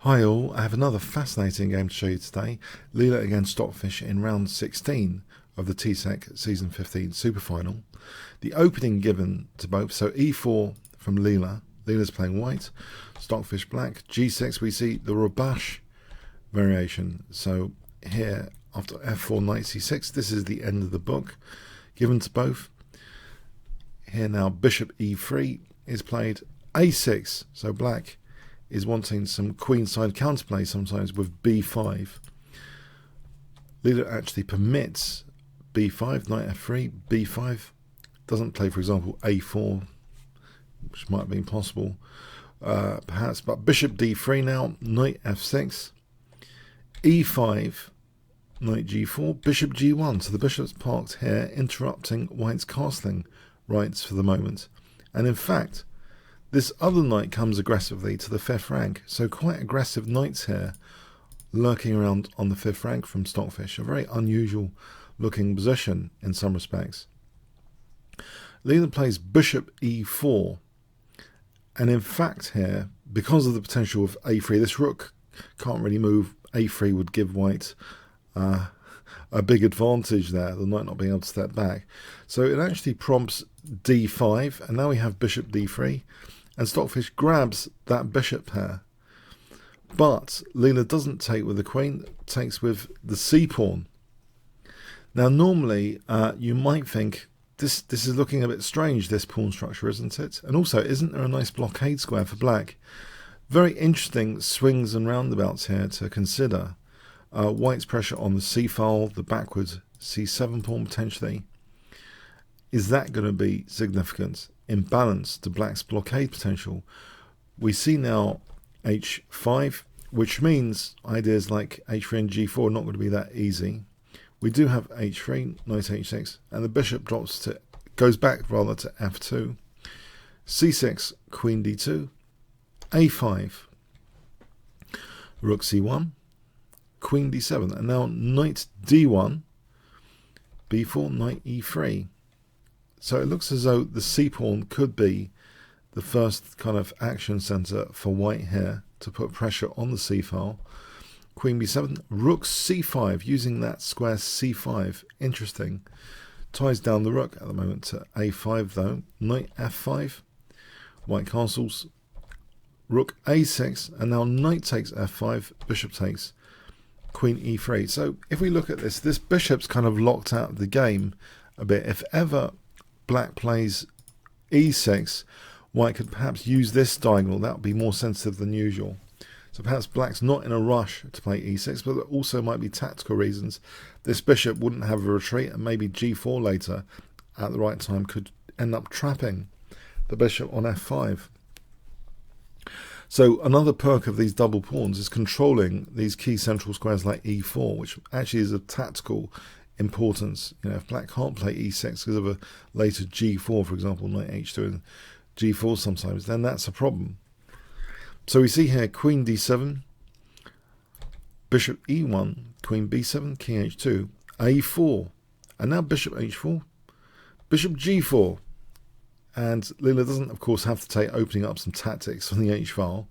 Hi all, I have another fascinating game to show you today. Leela against Stockfish in round 16 of the TSEC Season 15 Super Final. The opening given to both, so e4 from Leela. Leela's playing white, Stockfish black. G6 we see the Rabash variation. So here after f4 knight c6, this is the end of the book given to both. Here now bishop e3 is played, a6, so black is wanting some queenside counterplay sometimes with b5. Leela actually permits b5, knight f3, b5. Doesn't play, for example, a4, which might have been possible, perhaps. But bishop d3 now, knight f6, e5, knight g4, bishop g1. So the bishop's parked here, interrupting white's castling rights for the moment. And in fact, this other knight comes aggressively to the 5th rank, so quite aggressive knights here lurking around on the 5th rank from Stockfish. A very unusual looking position in some respects. Leela plays bishop e4, and in fact here, because of the potential of a3, this rook can't really move. a3 would give white a big advantage there, the knight not being able to step back. So it actually prompts d5, and now we have bishop d3. And Stockfish grabs that bishop pair. But Leela doesn't take with the queen, takes with the c-pawn. Now normally you might think this is looking a bit strange, this pawn structure, isn't it? And also, isn't there a nice blockade square for black? Very interesting swings and roundabouts here to consider. White's pressure on the c-file, the backward c7 pawn potentially. Is that going to be significant in balance to black's blockade potential? We see now h5, which means ideas like h3 and g4 are not going to be that easy. We do have h3, knight h6, and the bishop goes back rather to f2. c6, queen d2, a5, rook c1, queen d7, and now knight d1, b4, knight e3. So it looks as though the c-pawn could be the first kind of action centre for white here to put pressure on the c-file. Queen b7, rook c5, using that square c5. Interesting. Ties down the rook at the moment to a5 though. Knight f5, white castles, rook a6, and now knight takes f5, bishop takes queen e3. So if we look at this bishop's kind of locked out of the game a bit. If ever black plays e6, white could perhaps use this diagonal. That would be more sensitive than usual. So perhaps black's not in a rush to play e6, but there also might be tactical reasons. This bishop wouldn't have a retreat, and maybe g4 later at the right time could end up trapping the bishop on f5. So another perk of these double pawns is controlling these key central squares like e4, which actually is a tactical importance. You know, if black can't play e6 because of a later g4, for example, knight h2 and g4 sometimes, then that's a problem. So we see here queen d7, bishop e1, queen b7, king h2, a4, and now bishop h4, bishop g4. And Leela doesn't, of course, have to take opening up some tactics on the h-file,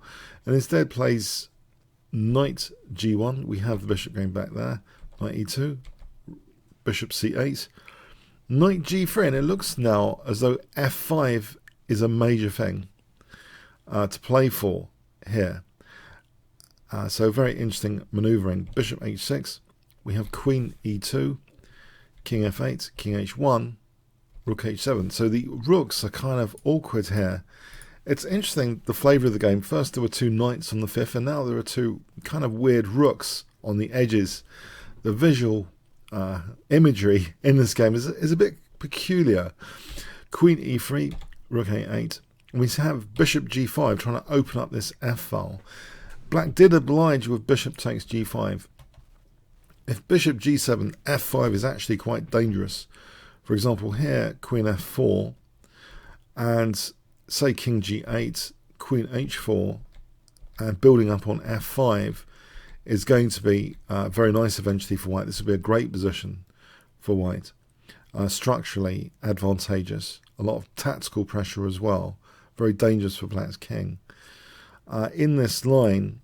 and instead plays knight g1. We have the bishop going back there, knight e2, bishop c8, knight g3, and it looks now as though f5 is a major thing to play for here. So very interesting manoeuvring. Bishop h6, we have queen e2, king f8, king h1, rook h7. So the rooks are kind of awkward here. It's interesting, the flavour of the game. First there were two knights on the 5th, and now there are two kind of weird rooks on the edges. The visual imagery in this game is a bit peculiar. Queen e3, rook a8. And we have bishop g5 trying to open up this f-file. Black did oblige with bishop takes g5. If bishop g7, f5 is actually quite dangerous. For example, here, queen f4, and say king g8, queen h4, and building up on f5 is going to be very nice eventually for white. This will be a great position for white. Structurally advantageous. A lot of tactical pressure as well. Very dangerous for black's king. In this line,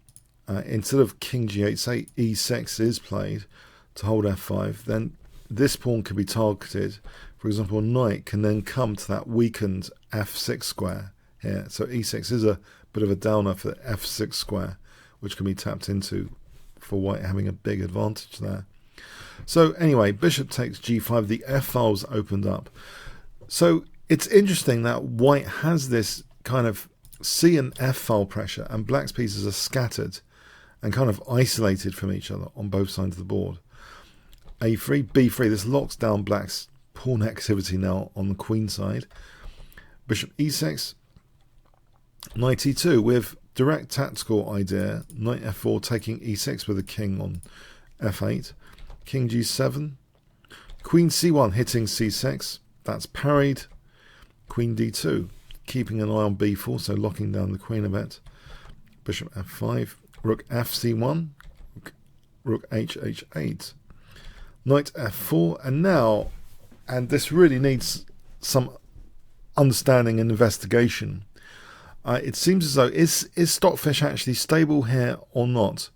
instead of king g8, say e6 is played to hold f5, then this pawn could be targeted. For example, knight can then come to that weakened f6 square here. So e6 is a bit of a downer for the f6 square, which can be tapped into for white having a big advantage there. So anyway, bishop takes g5, the f-file's opened up. So it's interesting that white has this kind of c and f-file pressure, and black's pieces are scattered and kind of isolated from each other on both sides of the board. a3, b3, this locks down black's pawn activity now on the queen side. Bishop e6, knight e2 with direct tactical idea, knight f4 taking e6 with a king on f8, king g7, queen c1 hitting c6, that's parried, queen d2, keeping an eye on b4, so locking down the queen a bit, bishop f5, rook fc1, rook h8, knight f4, and now, and this really needs some understanding and investigation, it seems as though, is Stockfish actually stable here or not?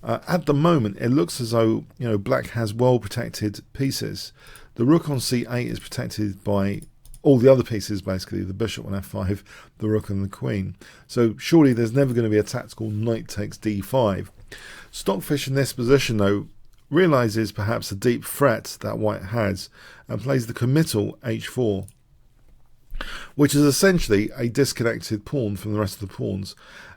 At the moment, it looks as though, you know, black has well protected pieces. The rook on c8 is protected by all the other pieces, basically, the bishop on f5, the rook and the queen. So surely there's never going to be a tactical knight takes d5. Stockfish in this position, though, realizes perhaps a deep threat that white has and plays the committal h4, which is essentially a disconnected pawn from the rest of the pawns.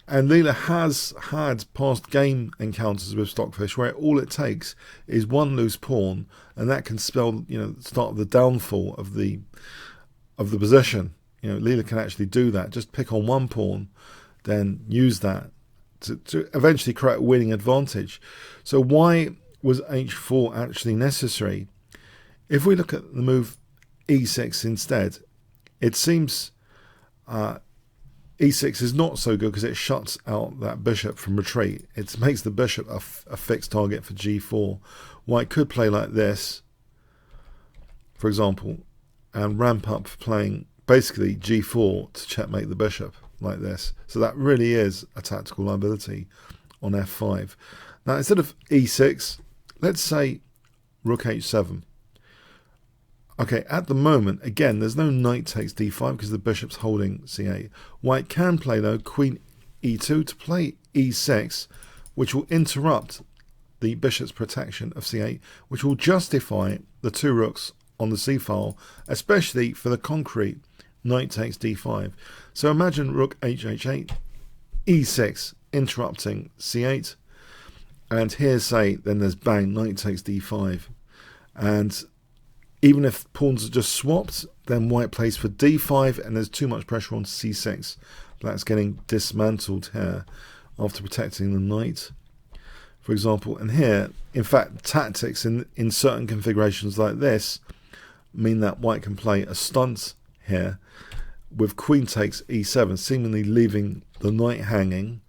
And Leela has had past game encounters with Stockfish where all it takes is one loose pawn, and that can spell, you know, start the downfall of the position. You know, Leela can actually do that. Just pick on one pawn, then use that to eventually create a winning advantage. So why was h4 actually necessary? If we look at the move e6 instead, it seems e6 is not so good because it shuts out that bishop from retreat. It makes the bishop a fixed target for g4. White could play like this, for example, and ramp up playing basically g4 to checkmate the bishop like this. So that really is a tactical liability on f5. Now instead of e6, let's say rook h7. Okay, at the moment, again, there's no knight takes d5 because the bishop's holding c8. White can play, though, queen e2 to play e6, which will interrupt the bishop's protection of c8, which will justify the two rooks on the c-file, especially for the concrete knight takes d5. So imagine rook h8, e6, interrupting c8, and here, say, then there's bang, knight takes d5, and even if pawns are just swapped, then white plays for d5, and there's too much pressure on c6. Black's getting dismantled here after protecting the knight, for example. And here, in fact, tactics in certain configurations like this mean that white can play a stunt here with queen takes e7, seemingly leaving the knight hanging,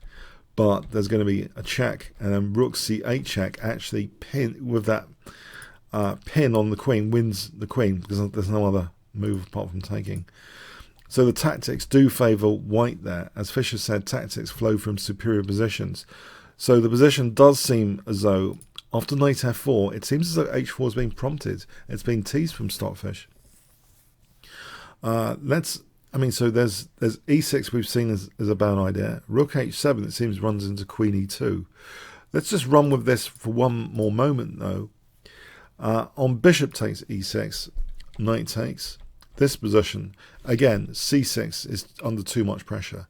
but there's going to be a check, and then rook c8 check actually pin with that pin on the queen wins the queen because there's no other move apart from taking. So the tactics do favour white there. As Fisher said, tactics flow from superior positions. So the position does seem as though after knight f4, it seems as though h4 is being prompted. It's been teased from Stockfish. So there's e6 we've seen as a bad idea. Rook h7, it seems, runs into queen e2. Let's just run with this for one more moment, though. On bishop takes e6, knight takes, this position, again, c6 is under too much pressure.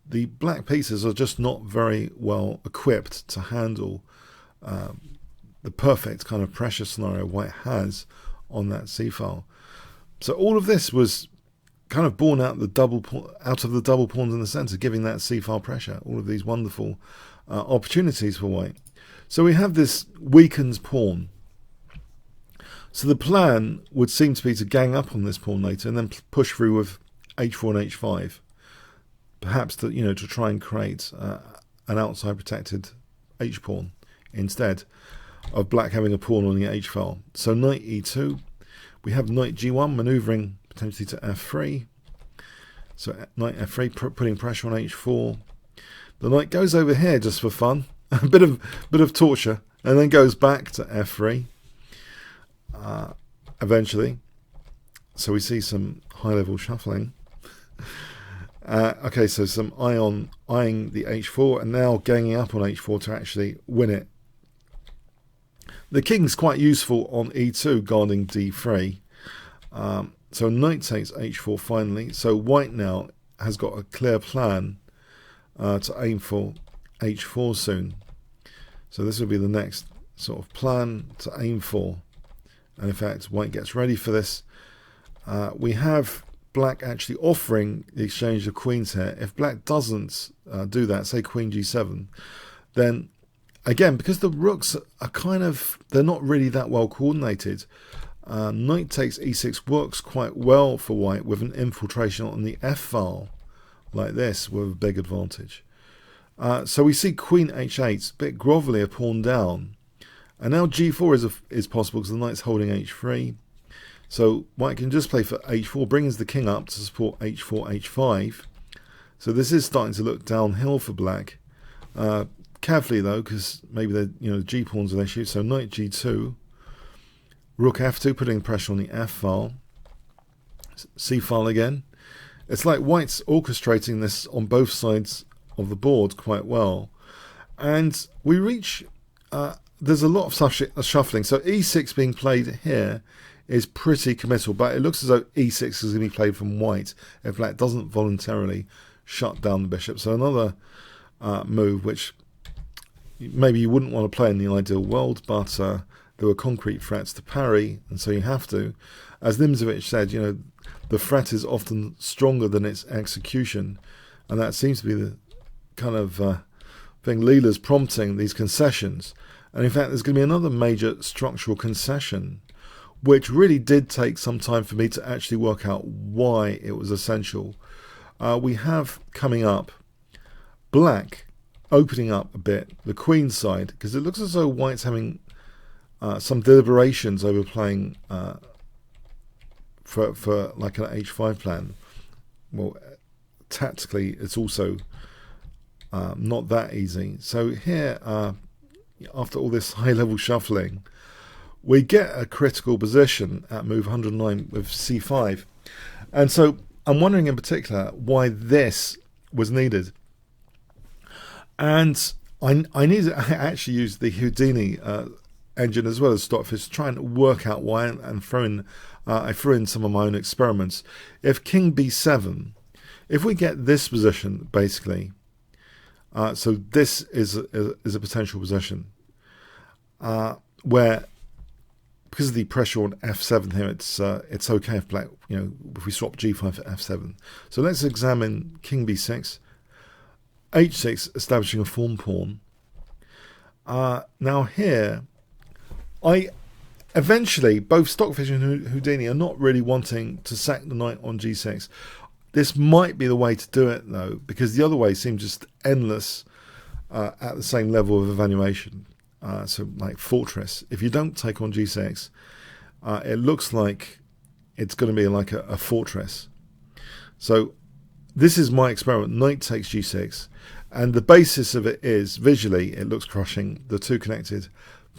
The black pieces are just not very well equipped to handle the perfect kind of pressure scenario white has on that c-file. So all of this was kind of born out of the double pawns in the center, giving that c-file pressure, all of these wonderful opportunities for white. So we have this weakened pawn. So the plan would seem to be to gang up on this pawn later and then push through with h4 and h5, perhaps to try and create an outside protected h pawn instead of black having a pawn on the h file. So knight e2, we have knight g1 manoeuvring potentially to f3. So knight f3 putting pressure on h4. The knight goes over here just for fun, a bit of torture, and then goes back to f3 eventually. So we see some high-level shuffling. Okay, so some eyeing the h4, and now ganging up on h4 to actually win it. The king's quite useful on e2, guarding d3. So knight takes h4 finally. So white now has got a clear plan to aim for h4 soon. So this will be the next sort of plan to aim for. And in fact, white gets ready for this. We have black actually offering the exchange of queens here. If black doesn't do that, say queen g7, then again, because the rooks are they're not really that well coordinated, knight takes e6 works quite well for white with an infiltration on the f file like this with a big advantage. So we see queen h8, a bit grovelly, a pawn down. And now g4 is possible because the knight's holding h3. So white can just play for h4, brings the king up to support h4, h5. So this is starting to look downhill for black. Carefully though, because maybe the g pawns are an issue. So knight g2, rook f2, putting pressure on the f file, c file again. It's like white's orchestrating this on both sides of the board quite well, and we reach. There's a lot of shuffling. So e6 being played here is pretty committal, but it looks as though e6 is going to be played from white if black doesn't voluntarily shut down the bishop. So another move which maybe you wouldn't want to play in the ideal world, but there were concrete threats to parry, and so you have to. As Nimzowitsch said, the threat is often stronger than its execution, and that seems to be the kind of thing Leela's prompting, these concessions. And in fact, there's going to be another major structural concession, which really did take some time for me to actually work out why it was essential. We have coming up black opening up a bit the queen side, because it looks as though white's having some deliberations over playing for like an h5 plan. Well, tactically it's also not that easy. So here, after all this high-level shuffling, we get a critical position at move 109 with c5. And so I'm wondering in particular why this was needed. And I actually used the Houdini engine as well as Stockfish to try and work out why, and I threw in some of my own experiments. If king b7, if we get this position basically, so this is a potential position where, because of the pressure on f7 here, it's okay if black, if we swap g5 for f7. So let's examine king b6, h6, establishing a form pawn. Now here, eventually both Stockfish and Houdini are not really wanting to sack the knight on g6. This might be the way to do it though, because the other way seems just endless at the same level of evaluation. So like fortress, if you don't take on g6, it looks like it's going to be like a fortress. So this is my experiment. Knight takes g6, and the basis of it is, visually it looks crushing. The two connected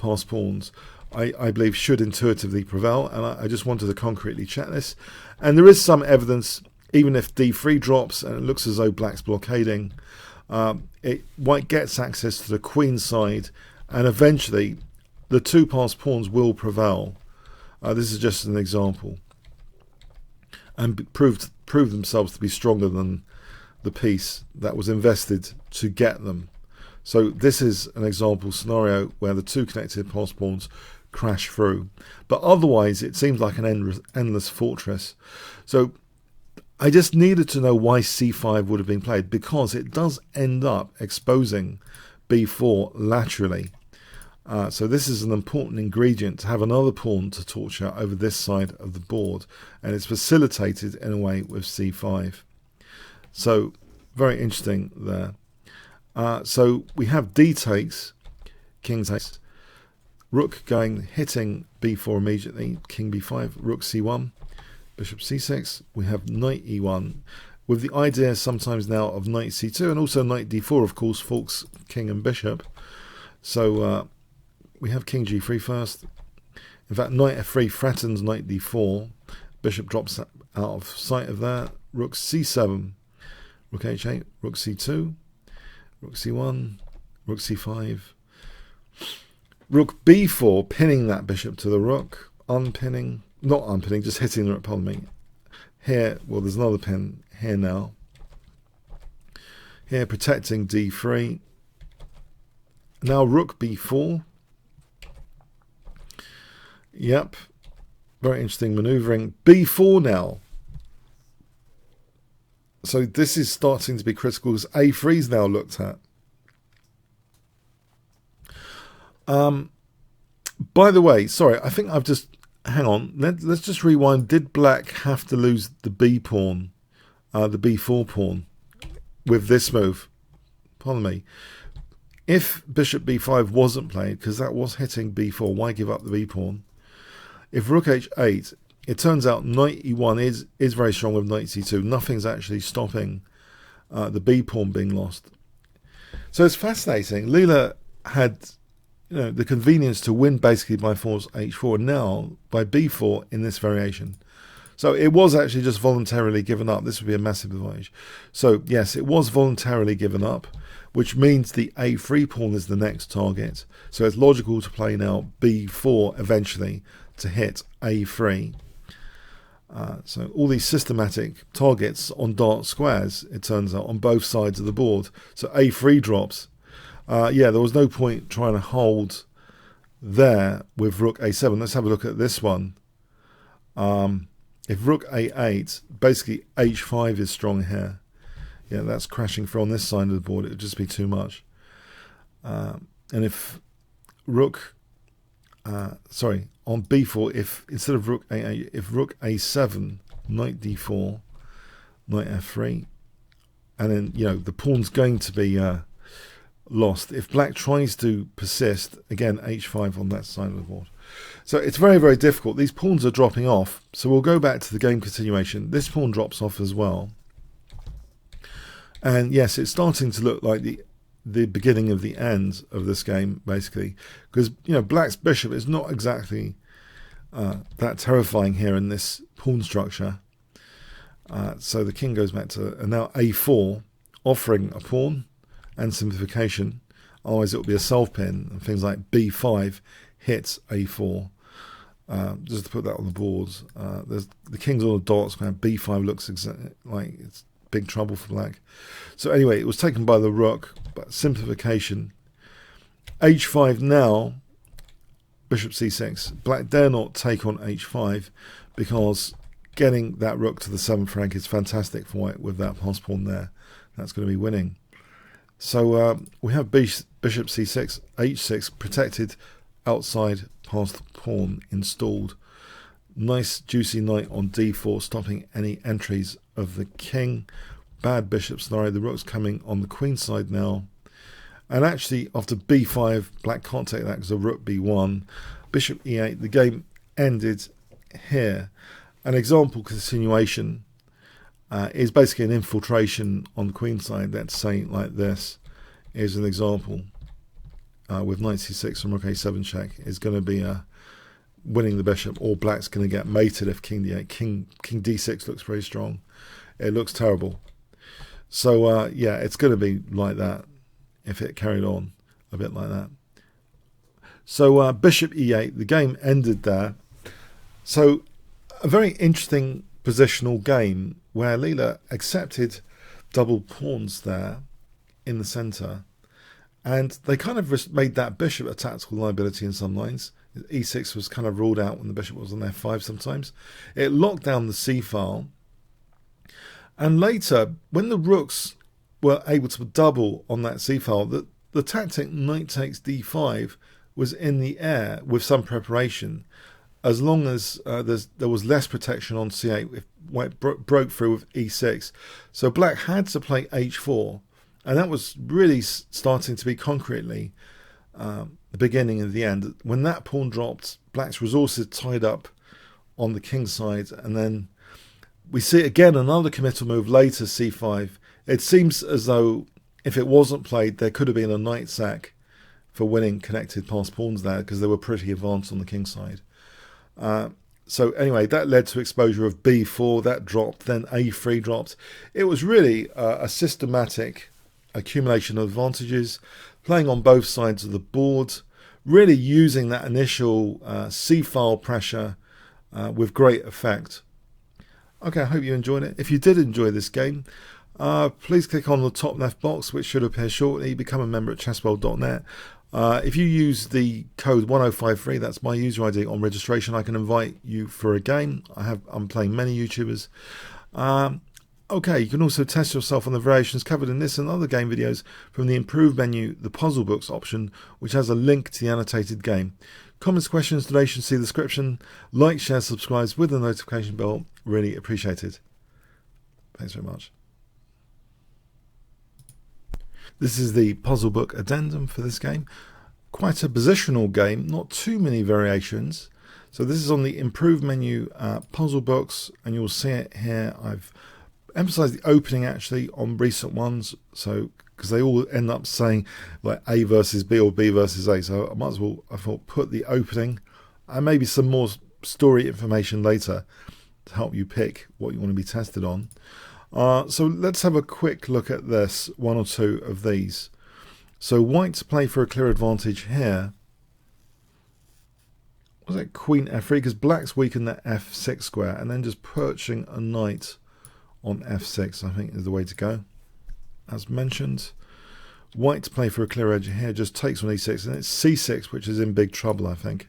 passed pawns I believe should intuitively prevail, and I just wanted to concretely check this. And there is some evidence, even if d3 drops and it looks as though black's blockading, white gets access to the queen side, and eventually the two passed pawns will prevail. This is just an example, and prove themselves to be stronger than the piece that was invested to get them. So this is an example scenario where the two connected passed pawns crash through, but otherwise it seems like an endless fortress. So I just needed to know why c5 would have been played, because it does end up exposing b4 laterally. So this is an important ingredient, to have another pawn to torture over this side of the board, and it's facilitated in a way with c5. So very interesting there. So we have d takes, king takes, rook hitting b4 immediately, king b5, rook c1, bishop c6. We have knight e1. with the idea sometimes now of knight c2 and also knight d4, of course, forks king and bishop. So we have king g3 first. In fact, knight f3 threatens knight d4. Bishop drops out of sight of that. Rook c7, rook h8, rook c2, rook c1, rook c5. Rook b4, pinning that bishop to the rook. Unpinning, not unpinning, just hitting the rook, pardon me. Here, well, there's another pin here now. Here, protecting d3. Now rook b4. Yep. Very interesting manoeuvring. b4 now. So this is starting to be critical because a3 is now looked at. By the way, sorry, I think I've just... Hang on. Let's just rewind. Did black have to lose the b pawn, the b4 pawn, with this move? Pardon me. If bishop b5 wasn't played, because that was hitting b4, why give up the b pawn? If rook h8, it turns out knight e1 is very strong with knight c2. Nothing's actually stopping the b pawn being lost. So it's fascinating. Leela had, you know, the convenience to win basically by force h4, and now by b4 in this variation. So it was actually just voluntarily given up. This would be a massive advantage. So yes, it was voluntarily given up, which means the a3 pawn is the next target. So it's logical to play now b4 eventually to hit a3. So all these systematic targets on dark squares, it turns out, on both sides of the board. So a3 drops. Yeah, there was no point trying to hold there with rook a7. Let's have a look at this one. If rook a8, basically h5 is strong here. Yeah, that's crashing through on this side of the board. It would just be too much. And if rook, on b4, if instead of rook a8, if rook a7, knight d4, knight f3, and then, you know, the pawn's going to be lost. If black tries to persist, again, h5 on that side of the board. So it's very, very difficult. These pawns are dropping off. So we'll go back to the game continuation. This pawn drops off as well. And yes, it's starting to look like the beginning of the end of this game, basically. Because, you know, black's bishop is not exactly that terrifying here in this pawn structure. So the king goes back to now a4, offering a pawn and simplification. Otherwise it will be a self pin, and things like b5 hits a4. Just to put that on the board, the king's on a dot square. b5 looks like it's big trouble for black. So anyway, it was taken by the rook, but simplification. h5 now, bishop c6. Black dare not take on h5 because getting that rook to the 7th rank is fantastic for white with that pass pawn there. That's going to be winning. So we have bishop c6, h6 protected outside past pawn installed. Nice juicy knight on d4, stopping any entries of the king. Bad bishop scenario. The rook's coming on the queen side now. And actually, after b5, black can't take that because of rook b1. Bishop e8. The game ended here. An example continuation is basically an infiltration on the queen side. Let's say like this is an example. With knight c6 and rook a7 check is going to be winning the bishop, or black's going to get mated if king d8. King d6 looks very strong. It looks terrible. So yeah, it's going to be like that if it carried on a bit like that. So bishop e8, the game ended there. So a very interesting positional game where Leela accepted double pawns there in the centre. And they kind of made that bishop a tactical liability in some lines. e6 was kind of ruled out when the bishop was on f5 sometimes. It locked down the c-file. And later, when the rooks were able to double on that c-file, the tactic knight takes d5 was in the air with some preparation, as long as there was less protection on c8 if white broke through with e6. So black had to play h4. And that was really starting to be concretely the beginning of the end. When that pawn dropped, black's resources tied up on the king side, and then We see again another committal move later, c5. It seems as though if it wasn't played, there could have been a knight sack for winning connected past pawns there, because they were pretty advanced on the king side. So anyway, that led to exposure of b4, that dropped, then a3 dropped. It was really a systematic accumulation of advantages, playing on both sides of the board, really using that initial c-file pressure with great effect. Okay, I hope you enjoyed it. If you did enjoy this game, please click on the top left box, which should appear shortly. Become a member at chessworld.net. If you use the code 1053, that's my user ID on registration, I can invite you for a game. I'm playing many YouTubers. Okay, you can also test yourself on the variations covered in this and other game videos from the improved menu, the puzzle books option, which has a link to the annotated game. Comments, questions, donations, see the description. Like, share, subscribe with the notification bell. Really appreciated. Thanks very much. This is the puzzle book addendum for this game. Quite a positional game, not too many variations. So this is on the improved menu, puzzle books, and you'll see it here. I've emphasized the opening actually on recent ones, so because they all end up saying like A versus B or B versus A, so I might as well, I thought, put the opening and maybe some more story information later to help you pick what you want to be tested on. So let's have a quick look at this, one or two of these. So white to play for a clear advantage here. Was it Queen F3? Because black's weakened that F6 square, and then just perching a knight on F6, I think, is the way to go. As mentioned, white to play for a clear edge here just takes on E6, and it's C6, which is in big trouble, I think.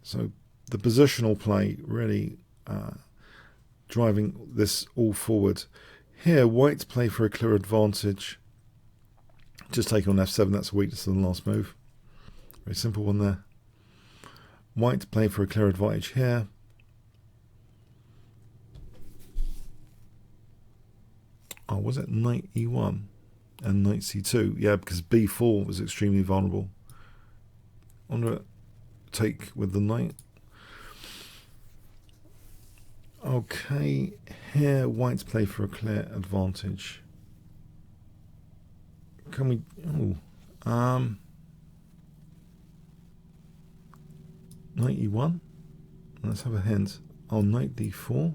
So the positional play really driving this all forward. Here, white to play for a clear advantage, just taking on F7, that's a weakness in the last move. Very simple one there. White to play for a clear advantage here. Oh, was it knight E1 and knight C2? Yeah, because B4 was extremely vulnerable. I wonder what take with the knight. Okay, here white to play for a clear advantage. Can we? Oh, knight E1. Let's have a hint. Oh, knight D4.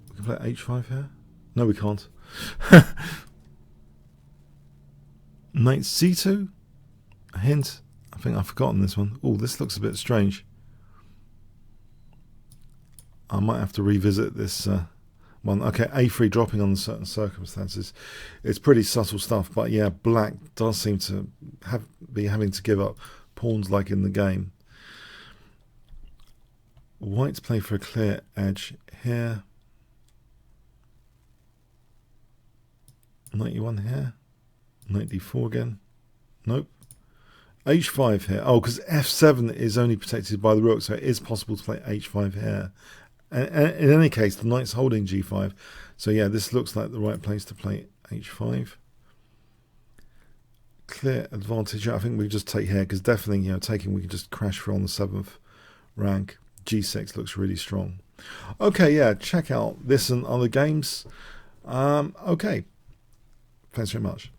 We can play H5 here. No, we can't. Knight C2. A hint. I think I've forgotten this one. Oh, this looks a bit strange. I might have to revisit this one. Okay, A3 dropping under certain circumstances. It's pretty subtle stuff, but yeah, black does seem to be having to give up pawns like in the game. White to play for a clear edge here. Knight E1 here. Knight D4 again. Nope. H5 here. Oh, because F7 is only protected by the rook, so it is possible to play H5 here. And in any case, the knight's holding G5. So yeah, this looks like the right place to play H5. Clear advantage. I think we just take here, because definitely, you know, taking, we can just crash through on the 7th rank. G6 looks really strong. Okay, yeah, check out this and other games. Okay. Thanks very much.